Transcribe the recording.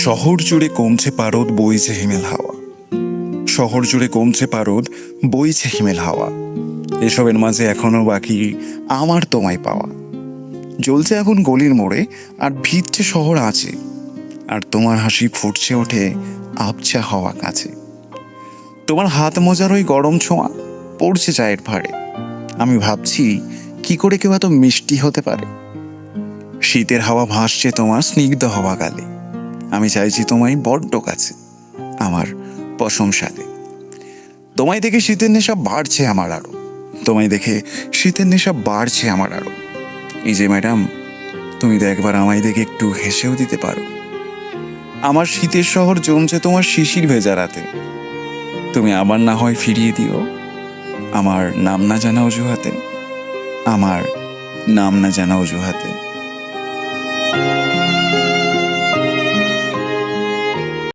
শহর জুড়ে কমছে পারদ, বইছে হিমেল হাওয়া। শহর জুড়ে কমছে পারদ, বইছে হিমেল হাওয়া। এসবের মাঝে এখনো বাকি আমার তোমায় পাওয়া। জ্বলছে এখন গলির মোড়ে, আর ভিজছে শহর আছে, আর তোমার হাসি ফুটছে ওঠে আবছা হওয়া কাছে। তোমার হাত মোজার ওই গরম ছোঁয়া পড়ছে চায়ের ভাঁড়ে। আমি ভাবছি কি করে কেউ এত মিষ্টি হতে পারে। শীতের হাওয়া ভাসছে তোমার স্নিগ্ধ হওয়া গালে। আমি চাইছি তোমায় বড্ড কাছে, আমার প্রশংসাতে। তোমায় দেখে শীতের নেশা বাড়ছে আমার আরো। তোমায় দেখে শীতের নেশা বাড়ছে আমার আরো। এই যে ম্যাডাম, তুমি তো একবার আমায় দেখে একটু হেসেও দিতে পারো। আমার শীতের শহর জমছে তোমার শিশির ভেজা রাতে। তুমি আবার না হয় ফিরিয়ে দিও আমার নাম না জানা অজুহাতে, আমার নাম না জানা অজুহাতে।